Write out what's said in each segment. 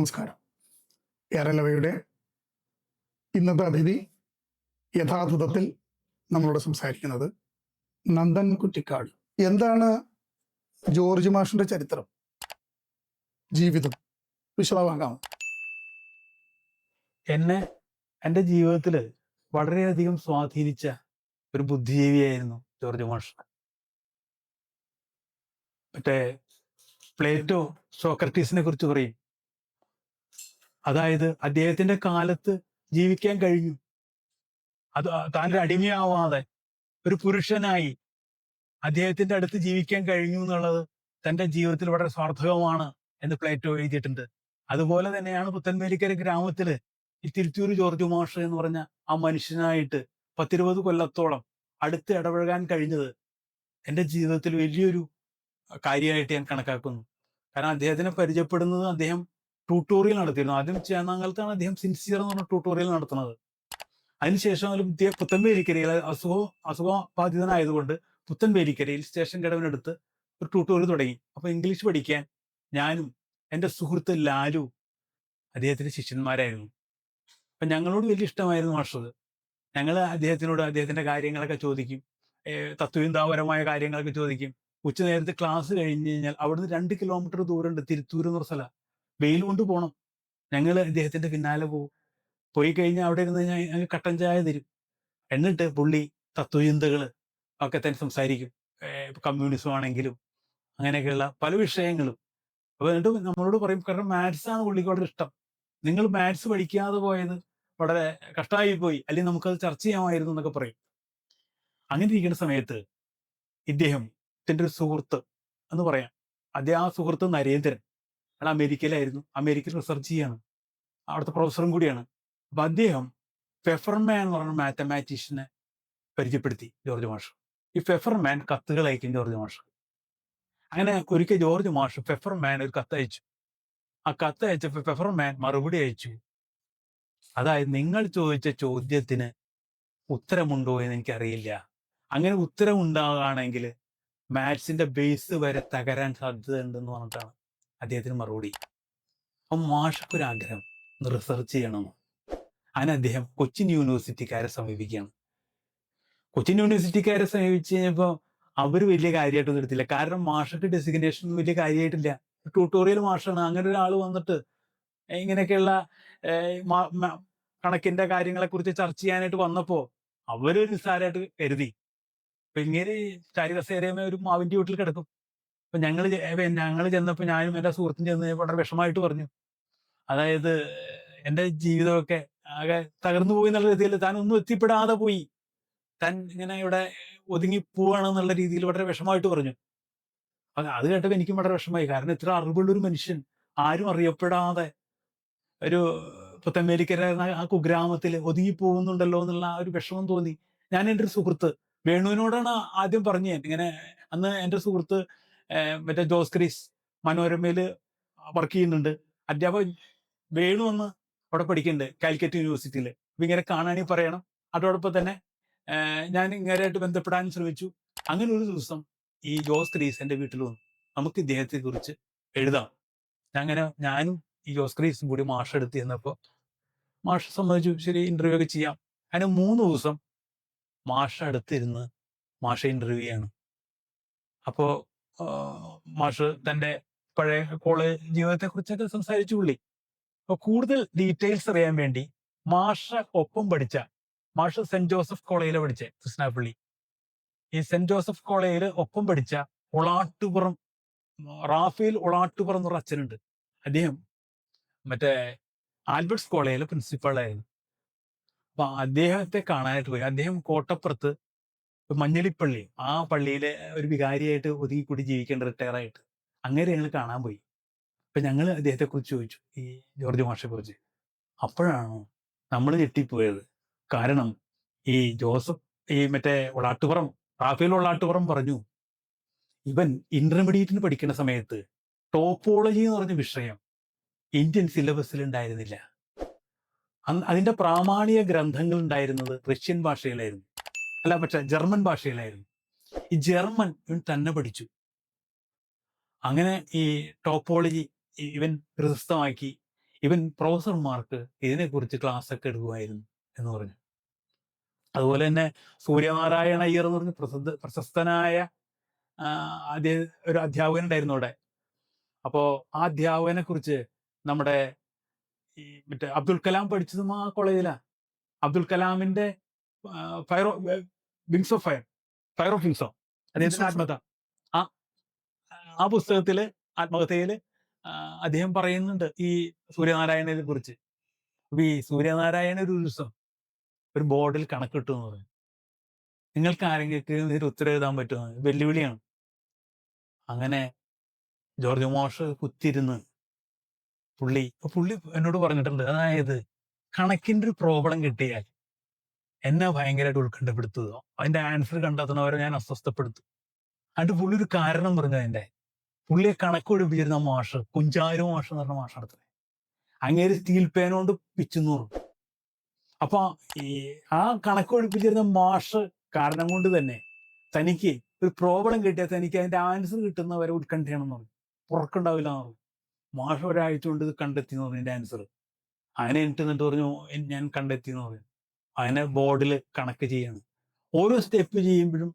നമസ്കാരം. കേരളവയുടെ ഇന്നത്തെ അതിഥി യഥാർത്ഥത്തിൽ നമ്മളോട് സംസാരിക്കുന്നത് നന്ദൻ കുറ്റിക്കാട്. എന്താണ് ജോർജ് മാഷിന്റെ ചരിത്രം, ജീവിതം വിശദമാകാമോ? എന്നെ എൻ്റെ ജീവിതത്തിൽ വളരെയധികം സ്വാധീനിച്ച ഒരു ബുദ്ധിജീവിയായിരുന്നു ജോർജ് മാഷ്. മറ്റേ പ്ലേറ്റോ സോക്രട്ടീസിനെ കുറിച്ച് പറയും, അതായത് അദ്ദേഹത്തിന്റെ കാലത്ത് ജീവിക്കാൻ കഴിഞ്ഞു, അത് താനൊരു അടിമയാവാതെ ഒരു പുരുഷനായി അദ്ദേഹത്തിന്റെ അടുത്ത് ജീവിക്കാൻ കഴിഞ്ഞു എന്നുള്ളത് തന്റെ ജീവിതത്തിൽ വളരെ സാർത്ഥകമാണ് എന്ന് പ്ലേറ്റോ എഴുതിയിട്ടുണ്ട്. അതുപോലെ തന്നെയാണ് പുത്തൻവേലിക്കര ഗ്രാമത്തില് ഈ തിരുത്തൂർ ജോർജ് മാഷ് എന്ന് പറഞ്ഞ ആ മനുഷ്യനായിട്ട് 10-20 കൊല്ലത്തോളം അടുത്ത് ഇടപഴകാൻ കഴിഞ്ഞത് എൻ്റെ ജീവിതത്തിൽ വലിയൊരു കാര്യമായിട്ട് ഞാൻ കണക്കാക്കുന്നു. കാരണം അദ്ദേഹത്തിനെ പരിചയപ്പെടുന്നത് അദ്ദേഹം ട്യൂട്ടോറിയൽ നടത്തിയിരുന്നു. ആദ്യം ചേന്നാങ്കലത്താണ് അദ്ദേഹം സിൻസിയർ എന്ന് പറഞ്ഞ ട്യൂട്ടോറിയൽ നടത്തുന്നത്. അതിനുശേഷം പുത്തൻവേലിക്കരയിൽ അസുഖബാധിതനായതുകൊണ്ട് പുത്തൻവേലിക്കരയിൽ സ്റ്റേഷൻ കടവിനടുത്ത് ഒരു ട്യൂട്ടോറിയൽ തുടങ്ങി. അപ്പൊ ഇംഗ്ലീഷ് പഠിക്കാൻ ഞാനും എൻ്റെ സുഹൃത്ത് ലാലു അദ്ദേഹത്തിന്റെ ശിഷ്യന്മാരായിരുന്നു. അപ്പൊ ഞങ്ങളോട് വലിയ ഇഷ്ടമായിരുന്നു മാഷത്. ഞങ്ങൾ അദ്ദേഹത്തിനോട് അദ്ദേഹത്തിന്റെ കാര്യങ്ങളൊക്കെ ചോദിക്കും, തത്വചിന്താപരമായ കാര്യങ്ങളൊക്കെ ചോദിക്കും. ഉച്ചനേരത്ത് ക്ലാസ് കഴിഞ്ഞ് കഴിഞ്ഞാൽ അവിടുന്ന് 2 കിലോമീറ്റർ ദൂരമുണ്ട് തിരുത്തൂർ എന്നൊരു സ്ഥലം. വെയിൽ കൊണ്ട് പോകണം. ഞങ്ങൾ അദ്ദേഹത്തിന്റെ പിന്നാലെ പോകും. പോയി കഴിഞ്ഞാൽ അവിടെ ഇരുന്ന് ഞങ്ങൾ കട്ടൻ ചായ തരും. എന്നിട്ട് പുള്ളി തത്വചിന്തകൾ ഒക്കെ തന്നെ സംസാരിക്കും. കമ്മ്യൂണിസം ആണെങ്കിലും അങ്ങനെയൊക്കെയുള്ള പല വിഷയങ്ങളും. അപ്പൊ എന്നിട്ട് നമ്മളോട് പറയും, കാരണം മാത്സ് ആണ് പുള്ളിക്ക് വളരെ ഇഷ്ടം. നിങ്ങൾ മാത്സ് പഠിക്കാതെ പോയത് വളരെ കഷ്ടമായി പോയി, അല്ലെങ്കിൽ നമുക്കത് ചർച്ച ചെയ്യാമായിരുന്നു എന്നൊക്കെ പറയും. അങ്ങനെ ഇരിക്കുന്ന സമയത്ത് ഇദ്ദേഹത്തിന്റെ ഒരു സുഹൃത്ത് എന്ന് പറയാം, അദ്ദേഹം ആ സുഹൃത്ത് നരേന്ദ്രൻ, അയാൾ അമേരിക്കയിലായിരുന്നു. അമേരിക്കയിൽ റിസർച്ച് ചെയ്യാണ്, അവിടുത്തെ പ്രൊഫസറും കൂടിയാണ്. അപ്പൊ അദ്ദേഹം ഫെഫർമാൻ എന്ന് പറഞ്ഞ മാത്തമാറ്റീഷ്യനെ പരിചയപ്പെടുത്തി ജോർജ് മാഷ്. ഈ ഫെഫർമാൻ കത്തുകൾ അയക്കും ജോർജ് മാഷ്. അങ്ങനെ ഒരിക്കൽ ജോർജ് മാഷ് ഫെഫർമാൻ ഒരു കത്ത് അയച്ചു. ആ കത്ത് അയച്ചപ്പോൾ ഫെഫർമാൻ മറുപടി അയച്ചു, അതായത് നിങ്ങൾ ചോദിച്ച ചോദ്യത്തിന് ഉത്തരമുണ്ടോ എന്ന് എനിക്കറിയില്ല. അങ്ങനെ ഉത്തരം ഉണ്ടാകുകയാണെങ്കിൽ മാത്സിന്റെ ബേസ് വരെ തകരാൻ സാധ്യത ഉണ്ടെന്ന് പറഞ്ഞിട്ടാണ് അദ്ദേഹത്തിന് മറുപടി. അപ്പം മാഷക്കൊരാഗ്രഹം റിസർച്ച് ചെയ്യണമെന്ന്. അങ്ങനെ അദ്ദേഹം കൊച്ചിൻ യൂണിവേഴ്സിറ്റിക്കാരെ സമീപിക്കുകയാണ്. കൊച്ചിൻ യൂണിവേഴ്സിറ്റിക്കാരെ സമീപിച്ച് കഴിഞ്ഞപ്പോൾ അവർ വലിയ കാര്യമായിട്ടൊന്നും എടുത്തില്ല. കാരണം മാഷക്ക് ഡെസിഗ്നേഷൻ വലിയ കാര്യമായിട്ടില്ല, ട്യൂട്ടോറിയൽ മാഷാണ്. അങ്ങനെ ഒരാൾ വന്നിട്ട് ഇങ്ങനെയൊക്കെയുള്ള കണക്കിന്റെ കാര്യങ്ങളെ കുറിച്ച് ചർച്ച ചെയ്യാനായിട്ട് വന്നപ്പോൾ അവരൊരു നിസ്സാരമായിട്ട് കരുതി. അപ്പൊ ഇങ്ങനെ ചാരികസേരമേ ഒരു മാവിന്റെ വീട്ടിൽ കിടക്കും. അപ്പൊ ഞങ്ങൾ ചെന്നപ്പോൾ ഞാനും എൻ്റെ സുഹൃത്തും ചെന്ന് വളരെ വിഷമമായിട്ട് പറഞ്ഞു, അതായത് എൻ്റെ ജീവിതമൊക്കെ ആകെ തകർന്നു പോയി എന്നുള്ള രീതിയിൽ, താൻ ഒന്നും എത്തിപ്പെടാതെ പോയി, താൻ ഇങ്ങനെ ഇവിടെ ഒതുങ്ങി പോവാണെന്നുള്ള രീതിയിൽ വളരെ വിഷമമായിട്ട് പറഞ്ഞു. അത് കേട്ടപ്പോൾ എനിക്കും വളരെ വിഷമമായി. കാരണം ഇത്ര അറിവുള്ളൊരു മനുഷ്യൻ ആരും അറിയപ്പെടാതെ ഒരു പുത്തൻവേലിക്കര ആ കുഗ്രാമത്തിൽ ഒതുങ്ങി പോകുന്നുണ്ടല്ലോ എന്നുള്ള ഒരു വിഷമം തോന്നി. ഞാൻ എൻ്റെ ഒരു സുഹൃത്ത് വേണുവിനോടാണ് ആദ്യം പറഞ്ഞു. ഇങ്ങനെ അന്ന് എൻ്റെ സുഹൃത്ത് മറ്റേ ജോസ് ക്രീസ് മനോരമയിൽ വർക്ക് ചെയ്യുന്നുണ്ട്, അധ്യാപകൻ വേണു എന്ന് അവിടെ പഠിക്കുന്നുണ്ട് കാലിക്കറ്റ് യൂണിവേഴ്സിറ്റിയിൽ. അപ്പൊ ഇങ്ങനെ കാണാണെങ്കിൽ പറയണം. അതോടൊപ്പം തന്നെ ഞാൻ ഇങ്ങനെയായിട്ട് ബന്ധപ്പെടാൻ ശ്രമിച്ചു. അങ്ങനെ ഒരു ദിവസം ഈ ജോസ് ക്രീസ് എൻ്റെ വീട്ടിൽ വന്നു, നമുക്ക് ഇദ്ദേഹത്തെ കുറിച്ച് എഴുതാം. ഞാനും ഈ ജോസ് ക്രീസും കൂടി മാഷ് എടുത്ത് ചെന്നപ്പോൾ മാഷ് സമ്മതിച്ചു, ശരി ഇന്റർവ്യൂ ഒക്കെ ചെയ്യാം. അങ്ങനെ 3 ദിവസം മാഷ് അടുത്തിരുന്ന് മാഷ ഇന്റർവ്യൂ ചെയ്യാണ്. അപ്പോ മാഷ് തൻ്റെ പഴയ കോളേജ് ജീവിതത്തെ കുറിച്ചൊക്കെ സംസാരിച്ചു പുള്ളി. അപ്പൊ കൂടുതൽ ഡീറ്റെയിൽസ് അറിയാൻ വേണ്ടി മാഷ് സെന്റ് ജോസഫ് കോളേജിലെ പഠിച്ചേ, കൃഷ്ണാപ്പള്ളി. ഈ സെന്റ് ജോസഫ് കോളേജിൽ ഒപ്പം പഠിച്ച ഒളാട്ടുപുറം റാഫേൽ ഒളാട്ടുപുറം എന്നൊരു അച്ഛനുണ്ട്. അദ്ദേഹം മറ്റേ ആൽബർട്ട്സ് കോളേജിലെ പ്രിൻസിപ്പാളായിരുന്നു. അപ്പൊ അദ്ദേഹത്തെ കാണാനായിട്ട് പോയി. അദ്ദേഹം കോട്ടപ്പുറത്ത് മഞ്ഞളിപ്പള്ളി, ആ പള്ളിയിലെ ഒരു വികാരിയായിട്ട് ഒതുങ്ങിക്കൂടി ജീവിക്കേണ്ട റിട്ടയറായിട്ട്. അങ്ങനെ ഞങ്ങൾ കാണാൻ പോയി. അപ്പൊ ഞങ്ങൾ അദ്ദേഹത്തെ കുറിച്ച് ചോദിച്ചു, ഈ ജോർജ് മാഷെ കുറിച്ച്. അപ്പോഴാണ് നമ്മൾ ഞെട്ടിപ്പോയത്. കാരണം ഈ മറ്റേ റാഫേൽ ഒളാട്ടുപുറം പറഞ്ഞു, ഇവൻ ഇന്റർമീഡിയറ്റിന് പഠിക്കുന്ന സമയത്ത് ടോപ്പോളജി എന്ന് പറഞ്ഞ വിഷയം ഇന്ത്യൻ സിലബസിൽ ഉണ്ടായിരുന്നില്ല. അതിന്റെ പ്രാമാണിക ഗ്രന്ഥങ്ങൾ ഉണ്ടായിരുന്നത് റഷ്യൻ ഭാഷയിലായിരുന്നു, ജർമ്മൻ ഭാഷയിലായിരുന്നു. ഈ ജർമ്മൻ ഇവൻ തന്നെ പഠിച്ചു. അങ്ങനെ ഈ ടോപ്പോളജി ഇവൻ ഹൃദയസ്ഥമാക്കി. ഈവൻ പ്രൊഫസർമാർക്ക് ഇതിനെക്കുറിച്ച് ക്ലാസ് ഒക്കെ എടുക്കുമായിരുന്നു എന്ന് പറഞ്ഞു. അതുപോലെ തന്നെ സൂര്യനാരായണ അയ്യർ എന്ന് പറഞ്ഞ പ്രശസ്തനായ അദ്ദേഹം ഒരു അധ്യാപകൻ ഉണ്ടായിരുന്നു അവിടെ. അപ്പോ ആ അധ്യാപകനെ കുറിച്ച് നമ്മുടെ ഈ മറ്റേ അബ്ദുൽ കലാം പഠിച്ചതും ആ കോളേജിലാ. അബ്ദുൽ കലാമിന്റെ fire wings of fire, fire of വിങ്സോ, അദ്ദേഹത്തിന്റെ ആത്മകഥ, ആ ആ പുസ്തകത്തില് ആത്മകഥയില് അദ്ദേഹം പറയുന്നുണ്ട് ഈ സൂര്യനാരായണനെ കുറിച്ച്. അപ്പൊ ഈ സൂര്യനാരായണ ഒരു ദിവസം ഒരു ബോർഡിൽ കണക്കിട്ടു എന്ന് പറയും. നിങ്ങൾക്ക് ആരെങ്കിലും ഇതിന് ഉത്തരം എഴുതാൻ പറ്റുമോ? വെല്ലുവിളിയാണ്. അങ്ങനെ ജോർജ് മാഷ് കുത്തിരുന്ന് പുള്ളി എന്നോട് പറഞ്ഞിട്ടുണ്ട്, അതായത് കണക്കിന്റെ ഒരു പ്രോബ്ലം കിട്ടിയാൽ എന്നെ ഭയങ്കരമായിട്ട് ഉത്കണ്ഠപ്പെടുത്തുക, അതിന്റെ ആൻസർ കണ്ടെത്തുന്നവരെ ഞാൻ അസ്വസ്ഥപ്പെടുത്തും. എന്നിട്ട് പുള്ളി ഒരു കാരണം പറഞ്ഞു അതിന്റെ. പുള്ളിയെ കണക്ക് പഠിപ്പിച്ചിരുന്ന മാഷ്, കുഞ്ചാരോ മാഷ് എന്ന് പറഞ്ഞ മാഷ് നടത്തുന്നത്, അങ്ങേര് സ്റ്റീൽ പേന കൊണ്ട് പിച്ചെന്ന് പറഞ്ഞു. അപ്പൊ ഈ ആ കണക്ക് പഠിപ്പിച്ചിരുന്ന മാഷ് കാരണം കൊണ്ട് തന്നെ തനിക്ക് ഒരു പ്രോബ്ലം കിട്ടിയാൽ തനിക്ക് അതിന്റെ ആൻസർ കിട്ടുന്നവരെ ഉത്കണ്ഠയാണെന്ന് പറഞ്ഞു, ഉറക്കുണ്ടാവില്ല എന്ന് പറഞ്ഞു. മാഷ് ഒരാഴ്ച കൊണ്ട് ഇത് കണ്ടെത്തി എന്ന് പറഞ്ഞു, ഇതിന്റെ ആൻസർ. അങ്ങനെ എന്നിട്ട് പറഞ്ഞു ഞാൻ കണ്ടെത്തി എന്ന് പറഞ്ഞു. അങ്ങനെ ബോർഡിൽ കണക്ക് ചെയ്യാണ്. ഓരോ സ്റ്റെപ്പ് ചെയ്യുമ്പോഴും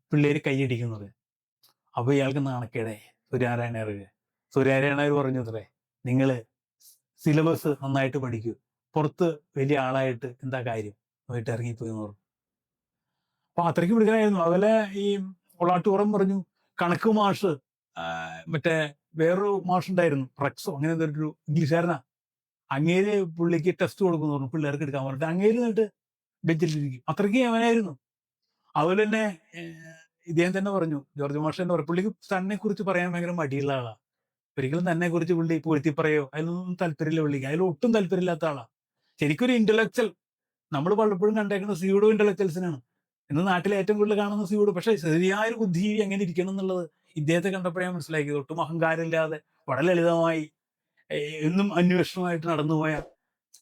പിള്ളേര് കൈയടിക്കുന്നത്. അപ്പൊ ഇയാൾക്ക് നാണക്കേടേ. സൂര്യനാരായണർ പറഞ്ഞു അത്രേ, നിങ്ങള് സിലബസ് നന്നായിട്ട് പഠിക്കൂ, പുറത്ത് വലിയ ആളായിട്ട് എന്താ കാര്യം, പോയിട്ട് ഇറങ്ങിപ്പോയി എന്ന് പറഞ്ഞു. അപ്പൊ അത്രയ്ക്ക് പിടിക്കാനായിരുന്നു. അതുപോലെ ഈ പൊള്ളാട്ടുപുറം പറഞ്ഞു കണക്ക് മാഷ്, മറ്റേ വേറൊരു മാഷ് ഉണ്ടായിരുന്നു, റക്സോ അങ്ങനെ എന്തൊരു ഇംഗ്ലീഷുകാരനാ, അങ്ങേര് പുള്ളിക്ക് ടെസ്റ്റ് കൊടുക്കുന്നു പറഞ്ഞു, പിള്ളേർക്ക് എടുക്കാൻ പറഞ്ഞിട്ട് അങ്ങേര് എന്നിട്ട് ബെഞ്ചിലിരിക്കും. അത്രയ്ക്ക് അവനായിരുന്നു. അതുപോലെ തന്നെ ഇദ്ദേഹം തന്നെ പറഞ്ഞു, ജോർജ് മാഷ് തന്നെ പറഞ്ഞു, പുള്ളിക്ക് തന്നെ കുറിച്ച് പറയാൻ ഭയങ്കര മടിയുള്ള ആളാ. ഒരിക്കലും തന്നെ കുറിച്ച് പുള്ളി പൂഴ്ത്തി പറയോ അതിലൊന്നും താല്പര്യമില്ല പുള്ളിക്ക്, അതിലൊട്ടും താല്പര്യമില്ലാത്ത ആളാ. ശരിക്കും ഒരു ഇന്റലക്ച്വൽ. നമ്മൾ പലപ്പോഴും കണ്ടേക്കുന്ന സ്യൂഡോ ഇന്റലക്ച്വൽസിനാണ്. ഇന്ന് നാട്ടിൽ ഏറ്റവും കൂടുതൽ കാണുന്ന സ്യൂഡോ. പക്ഷെ ശരിയായൊരു ബുദ്ധിജീവി എങ്ങനെ ഇരിക്കണം എന്നുള്ളത് ഇദ്ദേഹത്തെ കണ്ടപ്പോഴേ മനസ്സിലാക്കിയത്. ഒട്ടും അഹങ്കാരമില്ലാതെ വളരെ ലളിതമായി എന്നും അന്വേഷണമായിട്ട് നടന്നുപോയ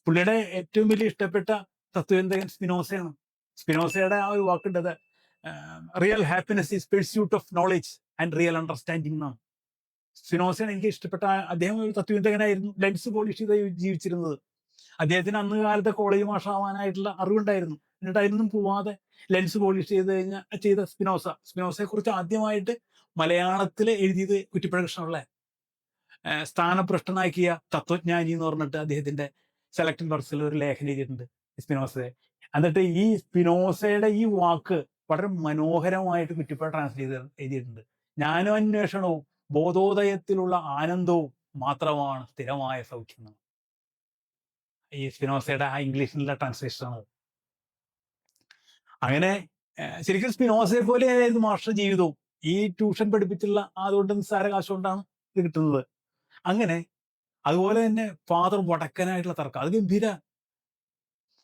പുള്ളിയുടെ ഏറ്റവും വലിയ ഇഷ്ടപ്പെട്ട തത്വചിന്തകൻ സ്പിനോസയാണ്. സ്പിനോസയുടെ ആ ഒരു വാക്കുണ്ടത്, real happiness is pursuit of knowledge and real understanding എന്നാണ്. സ്പിനോസയാണ് എനിക്ക് ഇഷ്ടപ്പെട്ട. അദ്ദേഹം ഒരു തത്വചിന്തകനായിരുന്നു, ലെൻസ് പോളിഷ് ചെയ്ത് ജീവിച്ചിരുന്നത്. അദ്ദേഹത്തിന് അന്ന് കാലത്തെ കോളേജ് മാഷാവാനായിട്ടുള്ള അറിവുണ്ടായിരുന്നു. എന്നിട്ട് അതിനൊന്നും പോവാതെ ലെൻസ് പോളിഷ് ചെയ്ത സ്പിനോസയെ കുറിച്ച് ആദ്യമായിട്ട് മലയാളത്തിൽ എഴുതിയത് കുറ്റിപ്പുഴ കൃഷ്ണപിള്ള. സ്ഥാനഭ്രഷ്ടനാക്കിയ തത്വജ്ഞാനി എന്ന് പറഞ്ഞിട്ട് അദ്ദേഹത്തിന്റെ സെലക്ടഡ് വർക്സിൽ ഒരു ലേഖനം എഴുതിയിട്ടുണ്ട് സ്പിനോസയെ. എന്നിട്ട് ഈ സ്പിനോസയുടെ ഈ വാക്ക് വളരെ മനോഹരമായിട്ട് കുറ്റിപ്പുഴ ട്രാൻസ്ലേറ്റ് എഴുതിയിട്ടുണ്ട്. ജ്ഞാനാന്വേഷണവും ബോധോദയത്തിലുള്ള ആനന്ദവും മാത്രമാണ് സ്ഥിരമായ സൗഖ്യം. ഈ സ്പിനോസയുടെ ആ ഇംഗ്ലീഷിലുള്ള ട്രാൻസ്ലേഷൻ ആണ്. അങ്ങനെ ശരിക്കും സ്പിനോസയെ പോലെ ആയിരുന്നു മാസ്റ്റർ ജീവിതവും. ഈ ട്യൂഷൻ പഠിപ്പിച്ചുള്ള അതുകൊണ്ട് നിസ്സാര കാശ് കൊണ്ടാണ് ഇത് കിട്ടുന്നത്. അങ്ങനെ അതുപോലെ തന്നെ ഫാദർ വടക്കനായിട്ടുള്ള തർക്കം, അത് ഗംഭീര.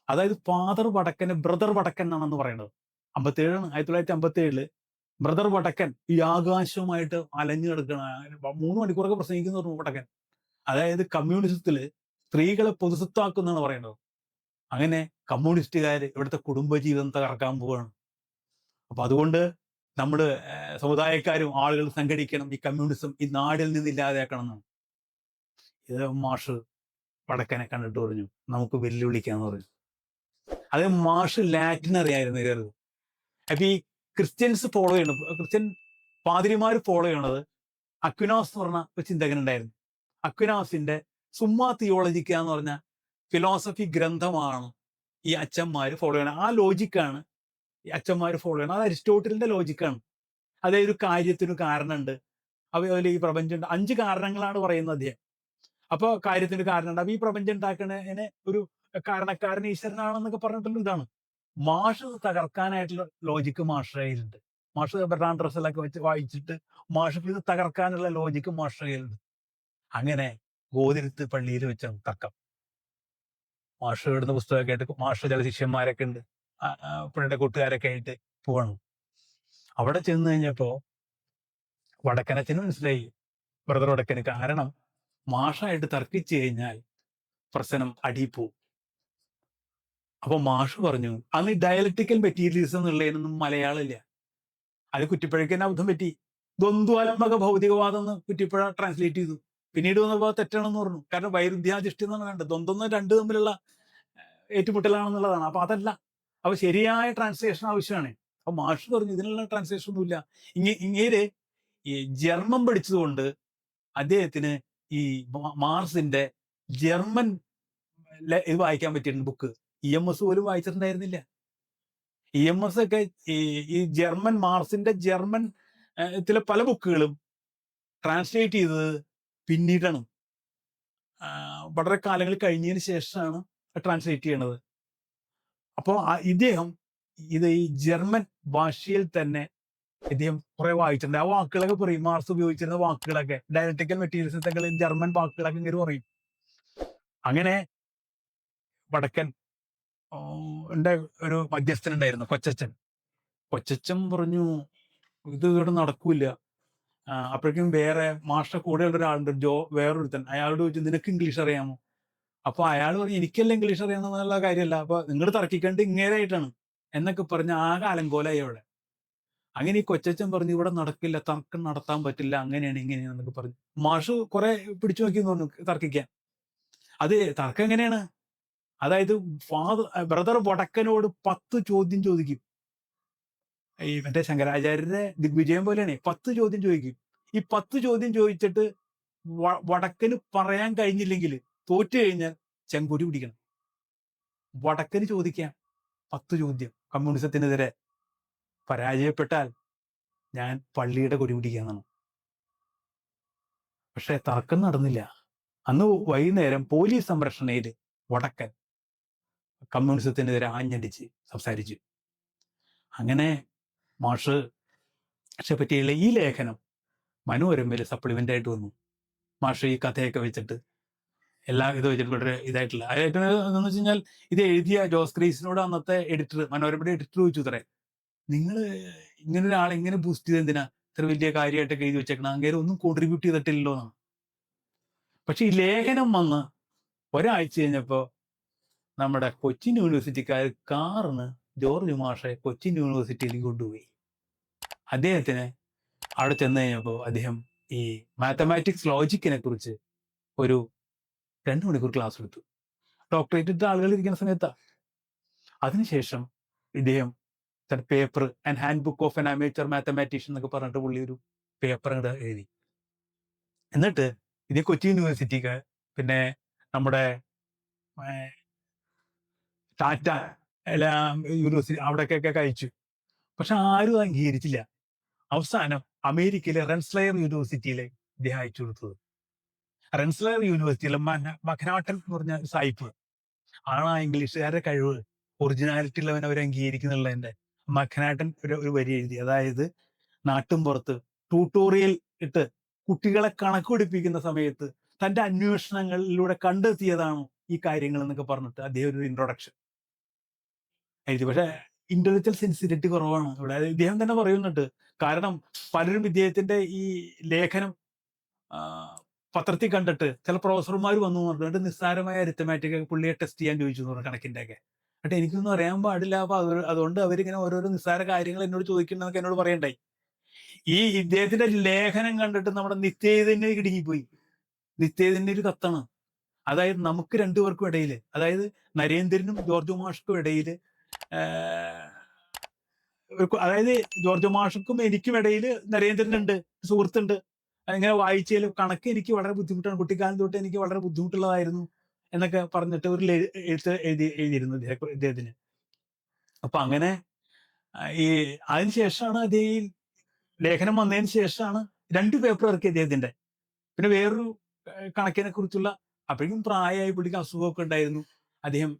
അതായത് ഫാദർ വടക്കന് ബ്രദർ വടക്കൻ എന്നാണെന്ന് പറയുന്നത്. 1957 ബ്രദർ വടക്കൻ ഈ ആകാശവുമായിട്ട് അലഞ്ഞു കിടക്കണ 3 മണിക്കൂറൊക്കെ പ്രസംഗിക്കുന്ന വടക്കൻ. അതായത് കമ്മ്യൂണിസത്തില് സ്ത്രീകളെ പൊതുസ്വത്താക്കുന്നാണ് പറയുന്നത്. അങ്ങനെ കമ്മ്യൂണിസ്റ്റുകാർ ഇവിടുത്തെ കുടുംബജീവിതം തകർക്കാൻ പോവുകയാണ്. അപ്പൊ അതുകൊണ്ട് നമ്മുടെ സമുദായക്കാരും ആളുകൾ സംഘടിക്കണം, ഈ കമ്മ്യൂണിസം ഈ നാടിൽ നിന്ന് ഇല്ലാതെയാക്കണം എന്നാണ്. ഇത് മാഷ് വടക്കനെ കണ്ടിട്ട് പറഞ്ഞു നമുക്ക് വെല്ലുവിളിക്കാന്ന് പറഞ്ഞു. അത് മാഷ് ലാറ്റിൻ അറിയായിരുന്നു കരുത്. അപ്പൊ ഈ ക്രിസ്ത്യൻസ് ഫോളോ ചെയ്യണം, ക്രിസ്ത്യൻ പാതിരിമാർ ഫോളോ ചെയ്യണത് അക്വിനാസ് എന്ന് പറഞ്ഞ ഒരു ചിന്തകൻ ഉണ്ടായിരുന്നു. അക്വിനാസിന്റെ സുമ്മാ തിയോളജിക്ക എന്ന് പറഞ്ഞ ഫിലോസഫി ഗ്രന്ഥമാണ് ഈ അച്ഛന്മാർ ഫോളോ ചെയ്യണം. ആ ലോജിക്കാണ് ഈ അച്ഛന്മാർ ഫോളോ ചെയ്യണം. അത് അരിസ്റ്റോട്ടലിന്റെ ലോജിക്കാണ്. അതായത് ഒരു കാര്യത്തിന് കാരണമുണ്ട്, അതുപോലെ ഈ പ്രപഞ്ചം 5 കാരണങ്ങളാണ് പറയുന്നത് അദ്ദേഹം. അപ്പോൾ കാര്യത്തിന് കാരണമുണ്ട്. അപ്പൊ ഈ പ്രപഞ്ചം ഉണ്ടാക്കുന്നതിന് ഒരു കാരണക്കാരൻ ഈശ്വരനാണെന്നൊക്കെ പറഞ്ഞിട്ടുള്ള ഇതാണ്. മാഷ് തകർക്കാനായിട്ടുള്ള ലോജിക്ക് മാഷുടെ കയ്യിലുണ്ട്. മാഷ് ബെർട്രാൻഡ് റസ്സലൊക്കെ വെച്ച് വായിച്ചിട്ട് മാഷ് ഇത് തകർക്കാനുള്ള ലോജിക്ക് മാഷുടെ കയ്യിലുണ്ട്. അങ്ങനെ ഗോതിരത്ത് പള്ളിയിൽ വെച്ച തർക്കം. മാഷ് ഇടുന്ന പുസ്തകമൊക്കെ ആയിട്ട് മാഷ് ചില ശിഷ്യന്മാരൊക്കെ ഉണ്ട്, പുള്ളിയുടെ കൂട്ടുകാരൊക്കെ ആയിട്ട് പോവാണ്. അവിടെ ചെന്ന് കഴിഞ്ഞപ്പോ വടക്കനച്ഛന് മനസ്സിലായി, ബ്രദർ വടക്കന്, കാരണം മാഷായിട്ട് തർക്കിച്ചു കഴിഞ്ഞാൽ പ്രശ്നം അടിയിപ്പോവും. അപ്പൊ മാഷ് പറഞ്ഞു അന്ന് ഡയലക്ടിക്കൽ മെറ്റീരിയലിസം എന്നുള്ളതിനൊന്നും മലയാളമില്ല. അത് കുറ്റിപ്പുഴയ്ക്ക് തന്നെ അബദ്ധം പറ്റി. ദ്വന്ദ്വാത്മക ഭൗതികവാദം എന്ന് കുറ്റിപ്പുഴ ട്രാൻസ്ലേറ്റ് ചെയ്തു. പിന്നീട് വന്നപ്പോൾ തെറ്റാണെന്ന് പറഞ്ഞു. കാരണം വൈരുദ്ധ്യാധിഷ്ഠിതം എന്നാണ് കണ്ടത്. ദ്വന്ദ്വം രണ്ട് തമ്മിലുള്ള ഏറ്റുമുട്ടലാണെന്നുള്ളതാണ്. അപ്പൊ അതല്ല. അപ്പൊ ശരിയായ ട്രാൻസ്ലേഷൻ ആവശ്യമാണ്. അപ്പൊ മാഷ് പറഞ്ഞു ഇതിനുള്ള ട്രാൻസ്ലേഷൻ ഒന്നുമില്ല. ഇങ്ങേര് ഈ ജർമ്മൻ പഠിച്ചതുകൊണ്ട് അദ്ദേഹത്തിന് ഈ മാർസിന്റെ ജർമ്മൻ ഇത് വായിക്കാൻ പറ്റിയിട്ടുണ്ട് ബുക്ക്. EMS പോലും വായിച്ചിട്ടുണ്ടായിരുന്നില്ല. EMS ഒക്കെ ഈ ജർമ്മൻ മാർസിന്റെ ജർമ്മൻ ത്തിലെ പല ബുക്കുകളും ട്രാൻസ്ലേറ്റ് ചെയ്തത് പിന്നീടാണ്. വളരെ കാലങ്ങൾ കഴിഞ്ഞതിന് ശേഷമാണ് ട്രാൻസ്ലേറ്റ് ചെയ്യണത്. അപ്പോൾ ഇദ്ദേഹം ഈ ജർമ്മൻ ഭാഷയിൽ തന്നെ ഇദ്ദേഹം കുറെ വായിച്ചിട്ടുണ്ട്. ആ വാക്കുകളൊക്കെ പറയും. മാർസ് ഉപയോഗിച്ചിരുന്ന വാക്കുകളൊക്കെ ഡയലക്റ്റിക്കൽ മെറ്റീരിയൽസ് ജർമ്മൻ വാക്കുകളൊക്കെ ഇങ്ങനെ പറയും. അങ്ങനെ വടക്കൻ ന്റെ ഒരു മധ്യസ്ഥൻ ഉണ്ടായിരുന്നു, കൊച്ചച്ചൻ. കൊച്ചച്ചൻ പറഞ്ഞു ഇത് ഇവിടെ നടക്കൂല. അപ്പോഴേക്കും വേറെ മാഷ്ട കൂടെയുള്ള ഒരാളുണ്ട്, വേറൊരുത്തൻ. അയാളോട് ചോദിച്ചു നിനക്ക് ഇംഗ്ലീഷ് അറിയാമോ? അപ്പൊ അയാൾ പറഞ്ഞു എനിക്കല്ല ഇംഗ്ലീഷ് അറിയാമെന്നുള്ള കാര്യമല്ല, അപ്പൊ നിങ്ങൾ തർക്കിക്കേണ്ട ഇങ്ങേരായിട്ടാണ് എന്നൊക്കെ പറഞ്ഞ് ആകെ അലങ്കോലായി അവിടെ. അങ്ങനെ ഈ കൊച്ചച്ചൻ പറഞ്ഞു ഇവിടെ നടക്കില്ല, തർക്കം നടത്താൻ പറ്റില്ല, അങ്ങനെയാണ് ഇങ്ങനെയാണെന്നൊക്കെ പറഞ്ഞു. മാഷ് കുറെ പിടിച്ചു നോക്കി തോന്നുന്നു തർക്കിക്കാൻ. അത് തർക്കം എങ്ങനെയാണ്? അതായത് ബ്രദർ വടക്കനോട് 10 ചോദ്യം ചോദിക്കും. ഈ മറ്റേ ശങ്കരാചാര്യരുടെ ദിഗ്വിജയം പോലെയാണ്. 10 ചോദ്യം ചോദിക്കും. ഈ 10 ചോദ്യം ചോദിച്ചിട്ട് വടക്കന് പറയാൻ കഴിഞ്ഞില്ലെങ്കിൽ തോറ്റു കഴിഞ്ഞാൽ ചെങ്കൊടി പിടിക്കണം. വടക്കന് ചോദിക്കാം 10 ചോദ്യം കമ്മ്യൂണിസത്തിനെതിരെ. പരാജയപ്പെട്ടാൽ ഞാൻ പള്ളിയുടെ കൊടി പിടിക്കാന്നാണ്. പക്ഷെ തർക്കം നടന്നില്ല. അന്ന് വൈകുന്നേരം പോലീസ് സംരക്ഷണയിൽ വടക്കൻ കമ്മ്യൂണിസത്തിനെതിരെ ആഞ്ഞടിച്ച് സംസാരിച്ചു. അങ്ങനെ മാഷ് പറ്റിയുള്ള ഈ ലേഖനം മനോരമയിൽ സപ്ലിമെന്റ് ആയിട്ട് വന്നു. മാഷ് ഈ കഥയൊക്കെ വെച്ചിട്ട് എല്ലാ ഇത് വെച്ചിട്ട് വളരെ ഇതായിട്ടുള്ള എന്ന് വെച്ച് കഴിഞ്ഞാൽ ഇത് എഴുതിയ ജോസ് ക്രീസിനോട് അന്നത്തെ എഡിറ്റർ, മനോരമയുടെ എഡിറ്റർ ചോദിച്ചു തരേ, നിങ്ങൾ ഇങ്ങനെ ഒരാളെ ഇങ്ങനെ ബൂസ്റ്റ് ചെയ്ത് എന്തിനാ ഇത്ര വലിയ കാര്യമായിട്ടൊക്കെ എഴുതി വെച്ചേക്കണം, അങ്ങനെ ഒന്നും കോൺട്രിബ്യൂട്ട് ചെയ്തിട്ടില്ലല്ലോ എന്നാണ്. പക്ഷെ ഈ ലേഖനം വന്ന് ഒരാഴ്ച കഴിഞ്ഞപ്പോൾ നമ്മുടെ കൊച്ചിൻ യൂണിവേഴ്സിറ്റിക്കാർ കാറിന് ജോർജ് മാഷെ കൊച്ചിൻ യൂണിവേഴ്സിറ്റിയിലേക്ക് കൊണ്ടുപോയി. അദ്ദേഹത്തിന് അവിടെ ചെന്ന് കഴിഞ്ഞപ്പോൾ അദ്ദേഹം ഈ മാത്തമാറ്റിക്സ് ലോജിക്കിനെ കുറിച്ച് ഒരു 2 മണിക്കൂർ ക്ലാസ് എടുത്തു. ഡോക്ടറേറ്റ് ഇട്ട ആളുകൾ ഇരിക്കുന്ന സമയത്താണ്. അതിനുശേഷം ഇദ്ദേഹം തന്റെ paper and hand book of N amateur mathematician എന്നൊക്കെ പറഞ്ഞിട്ട് പുള്ളി ഒരു പേപ്പർ അങ്ങോട്ട് എഴുതി. എന്നിട്ട് ഇത് കൊച്ചി യൂണിവേഴ്സിറ്റിക്ക് പിന്നെ നമ്മുടെ ടാറ്റ യൂണിവേഴ്സിറ്റി അവിടേക്കൊക്കെ കഴിച്ചു. പക്ഷെ ആരും അംഗീകരിച്ചില്ല. അവസാനം അമേരിക്കയിലെ റെൻസ്ലയർ യൂണിവേഴ്സിറ്റിയിലെ ഇദ്ദേഹം അയച്ചു കൊടുത്തത്. റെൻസ്ലയർ യൂണിവേഴ്സിറ്റിയിലെ മഖനാട്ടൻ എന്ന് പറഞ്ഞ സായിപ്പ് ആണ് ആ ഇംഗ്ലീഷുകാരുടെ കഴിവ്, ഒറിജിനാലിറ്റി ഉള്ളവൻ അവർ അംഗീകരിക്കുന്നുള്ളതിന്റെ. മഖനാട്ടൻ ഒരു വരി എഴുതി. അതായത് നാട്ടും പുറത്ത് ട്യൂട്ടോറിയൽ ഇട്ട് കുട്ടികളെ കണക്ക് പഠിപ്പിക്കുന്ന സമയത്ത് തന്റെ അന്വേഷണങ്ങളിലൂടെ കണ്ടെത്തിയതാണ് ഈ കാര്യങ്ങൾ എന്നൊക്കെ പറഞ്ഞിട്ട് അദ്ദേഹം ഒരു ഇൻട്രൊഡക്ഷൻ എഴുതി. പക്ഷെ ഇന്റലക്ച്വൽ സെൻസിറ്റിവിറ്റി കുറവാണ് ഇവിടെ. ഇദ്ദേഹം തന്നെ പറയുന്നുണ്ട്. കാരണം പലരും ഇദ്ദേഹത്തിന്റെ ഈ ലേഖനം പത്രത്തിൽ കണ്ടിട്ട് ചില പ്രൊഫസർമാർ വന്നു പറഞ്ഞിട്ട് നിസ്സാരമായ അരിത്തമാറ്റിക് പുള്ളിയെ ടെസ്റ്റ് ചെയ്യാൻ ചോദിച്ചു എന്ന് പറഞ്ഞു, കണക്കിന്റെ ഒക്കെ. എന്നിട്ട് എനിക്കൊന്നും അറിയാൻ പാടില്ല. അപ്പൊ അതുകൊണ്ട് അവരിങ്ങനെ ഓരോരോ നിസ്സാര കാര്യങ്ങൾ എന്നോട് ചോദിക്കണമെന്നൊക്കെ എന്നോട് പറയണ്ടായി. ഈ ഇദ്ദേഹത്തിന്റെ ലേഖനം കണ്ടിട്ട് നമ്മുടെ നിത്യചൈതന്യം കിടുങ്ങിപ്പോയി. നിത്യചൈതന്യ ഒരു കത്താണ്. അതായത് നമുക്ക് രണ്ടുപേർക്കും ഇടയിൽ, അതായത് നരേന്ദ്രനും ജോർജ് മാഷ്ക്കും ഇടയിൽ, അതായത് ജോർജ് മാഷ്ക്കും എനിക്കും ഇടയിൽ നരേന്ദ്രനുണ്ട്, സുഹൃത്തുണ്ട്. ഇങ്ങനെ വായിച്ചാലും കണക്ക് എനിക്ക് വളരെ ബുദ്ധിമുട്ടാണ്, കുട്ടിക്കാലം തൊട്ട് എനിക്ക് വളരെ ബുദ്ധിമുട്ടുള്ളതായിരുന്നു എന്നൊക്കെ പറഞ്ഞിട്ട് ഒരു എഴുത്ത് എഴുതിയിരുന്നു ഇദ്ദേഹത്തിന്. അപ്പൊ അങ്ങനെ ഈ അതിനുശേഷമാണ് അദ്ദേഹം ലേഖനം വന്നതിന് ശേഷമാണ് 2 പേപ്പർ ഇറക്കി അദ്ദേഹത്തിന്റെ. പിന്നെ വേറൊരു കണക്കിനെ കുറിച്ചുള്ള, അപ്പോഴേക്കും പ്രായമായി, പുള്ളിക്ക് അസുഖമൊക്കെ ഉണ്ടായിരുന്നു, അദ്ദേഹം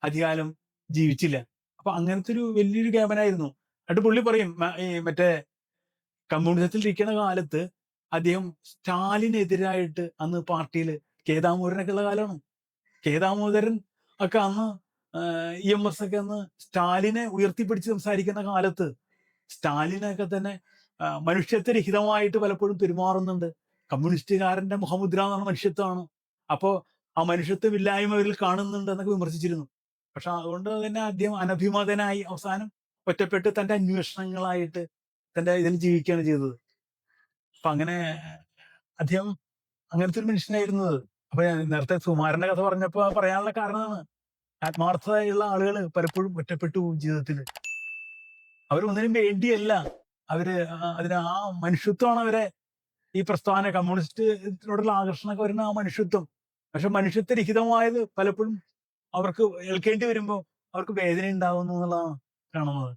അധികാലം ജീവിച്ചില്ല. അപ്പൊ അങ്ങനത്തെ ഒരു വലിയൊരു ഗ്യാപനായിരുന്നു. എന്നിട്ട് പുള്ളി പറയും ഈ മറ്റേ കമ്മ്യൂണിസത്തിൽ ഇരിക്കുന്ന കാലത്ത് അദ്ദേഹം സ്റ്റാലിനെതിരായിട്ട് അന്ന് പാർട്ടിയിൽ കേദാമോദരനൊക്കെ ഉള്ള കാലമാണ്. കേദാമോദരൻ ഒക്കെ അന്ന് EMS ഒക്കെ അന്ന് സ്റ്റാലിനെ ഉയർത്തിപ്പിടിച്ച് സംസാരിക്കുന്ന കാലത്ത് സ്റ്റാലിനൊക്കെ തന്നെ മനുഷ്യത്വരഹിതമായിട്ട് പലപ്പോഴും പെരുമാറുന്നുണ്ട്. കമ്മ്യൂണിസ്റ്റുകാരന്റെ മുഖമുദ്ര എന്ന് പറഞ്ഞ മനുഷ്യത്വമാണ്. അപ്പോൾ ആ മനുഷ്യത്വം ഇല്ലായ്മയിൽ കാണുന്നുണ്ട് എന്നൊക്കെ വിമർശിച്ചിരുന്നു. പക്ഷെ അതുകൊണ്ട് തന്നെ അദ്ദേഹം അനഭിമതനായി അവസാനം ഒറ്റപ്പെട്ട് തന്റെ അന്വേഷണങ്ങളായിട്ട് തന്റെ ഇതിൽ ജീവിക്കുകയാണ് ചെയ്തത്. അപ്പൊ അങ്ങനെ അദ്ദേഹം അങ്ങനത്തെ ഒരു മനുഷ്യനായിരുന്നത്. അപ്പൊ ഞാൻ നേരത്തെ സുമാരന്റെ കഥ പറഞ്ഞപ്പോ പറയാനുള്ള കാരണമാണ് ആത്മാർത്ഥതയുള്ള ആളുകൾ പലപ്പോഴും ഒറ്റപ്പെട്ടു പോകും ജീവിതത്തിൽ. അവരൊന്നിനും വേണ്ടിയല്ല, അവര് അതിന് ആ മനുഷ്യത്വമാണ് അവരെ ഈ പ്രസ്ഥാന കമ്മ്യൂണിസ്റ്റിനോടുള്ള ആകർഷണമൊക്കെ വരുന്ന ആ മനുഷ്യത്വം. പക്ഷെ മനുഷ്യത്വരഹിതമായത് പലപ്പോഴും അവർക്ക് ഏൽക്കേണ്ടി വരുമ്പോൾ അവർക്ക് വേദന ഉണ്ടാകുന്നു എന്നുള്ളതാണ് കാണുന്നത്.